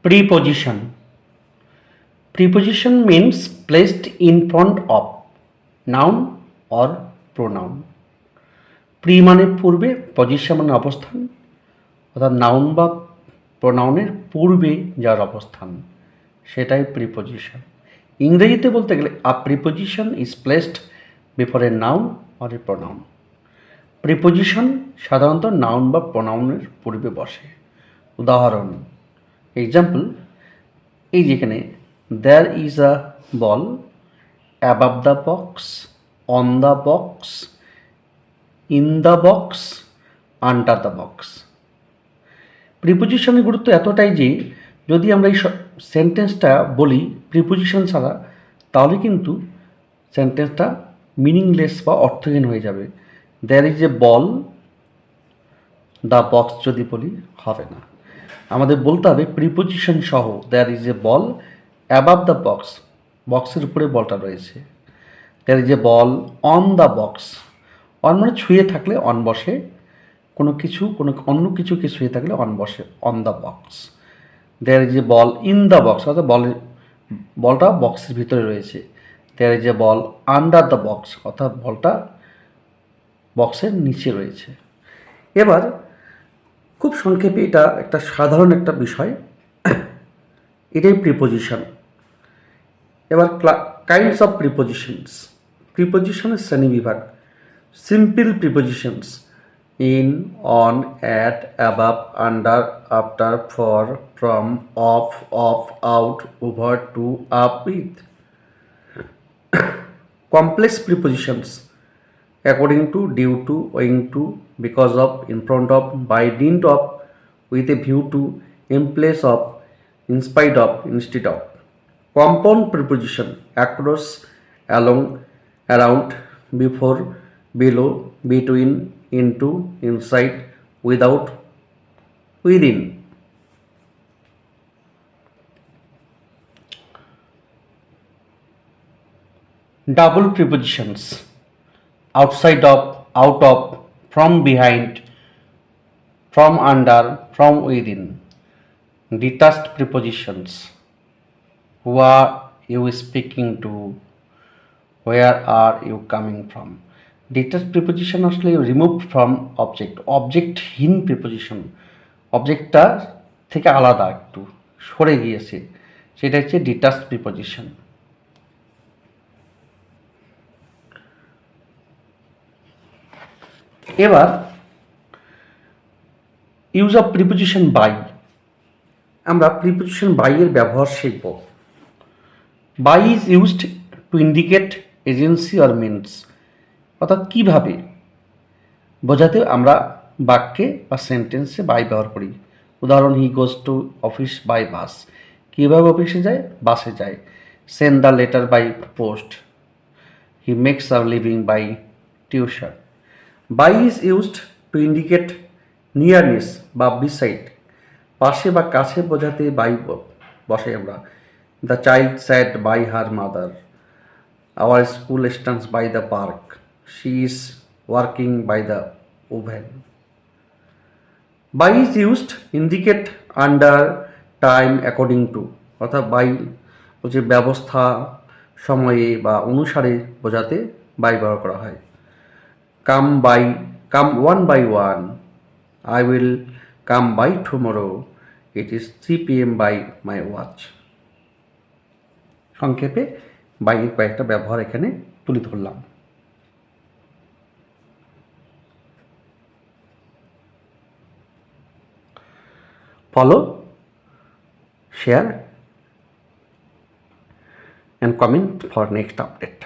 Preposition. Preposition means placed in front of noun or pronoun. Pre মানে পূর্বে, position মানে অবস্থান, অর্থাৎ নাউন বা প্রোনাউনের পূর্বে যার অবস্থান, সেটাই প্রিপোজিশন। ইংরেজিতে বলতে গেলে a preposition is placed before a noun or a pronoun. Preposition সাধারণত নাউন বা প্রোনাউনের পূর্বে বসে। উদাহরণ, এক্সাম্পল, এই যেখানে there is a ball, above the box, on the box, in the box, under the box. প্রিপোজিশনের গুরুত্ব এতটাই যে যদি আমরা এই সেন্টেন্সটা বলি প্রিপোজিশন ছাড়া, তাহলে কিন্তু সেন্টেন্সটা মিনিংলেস বা অর্থহীন হয়ে যাবে। There is a ball, the box যদি বলি হবে না, আমাদের বলতে হবে প্রিপোজিশন সহ। There is a ball above the box, বক্সের উপরে বলটা রয়েছে। There is a ball on the box, on মানে ছুঁয়ে থাকলে অন বসে, কোনো অন্য কিছুকে ছুঁয়ে থাকলে অন বসে, on the box. There is a ball in the box, অর্থাৎ বলটা বক্সের ভিতরে রয়েছে। There is a ball under the box, অর্থাৎ বলটা বক্সের নিচে রয়েছে। এবার খুব সংক্ষেপে এটা একটা সাধারণ একটা বিষয়, এটাই প্রিপোজিশন। এবার কাইন্ডস অফ প্রিপোজিশনস। প্রিপোজিশনের শ্রেণীবিভাগ: simple prepositions, in, on, at, above, under, after, for, from, of, out, over, to, up, with. Complex prepositions, according to, due to, owing to, because of, in front of, by dint of, with a view to, in place of, in spite of, instead of. Compound preposition: across, along, around, before, below, between, into, inside, without, within. Double prepositions: outside of, out of, from behind, from under, from within. Detached prepositions: who are you speaking to, where are you coming from. Detached preposition আসলে removed from object, অবজেক্টহীন preposition, অবজেক্টটা থেকে আলাদা একটু সরে গিয়েছে, সেটা হচ্ছে ডিটাচড প্রিপোজিশন। এবার ইউজ অফ প্রিপোজিশন বাই। আমরা প্রিপোজিশন বাই এর ব্যবহার শিখব। By is used to indicate agency or means, অর্থাৎ কীভাবে বোঝাতে আমরা বাক্যে বা সেন্টেন্সে বাই ব্যবহার করি। উদাহরণ, he goes to office by bus, কীভাবে অফিসে যায়, বাসে যায়। Send the letter by post, he makes a living by tuition. By is used to indicate nearness বা বিসাইড, পাশে বা কাছে বোঝাতে বাই বসে আমরা। The child sat by her mother, our school stands by the park, she is working by the oven. By is used indicate under, time, according to, অর্থাৎ by হচ্ছে ব্যবস্থা, সময়ে বা অনুসারে বোঝাতে বাই ব্যবহার করা হয়। Come one by one, I will come by tomorrow, it is 3 PM by my watch. সংক্ষেপে বাইয়ের কয়েকটা ব্যবহার এখানে তুলে ধরলাম। Follow, share and comment for next update.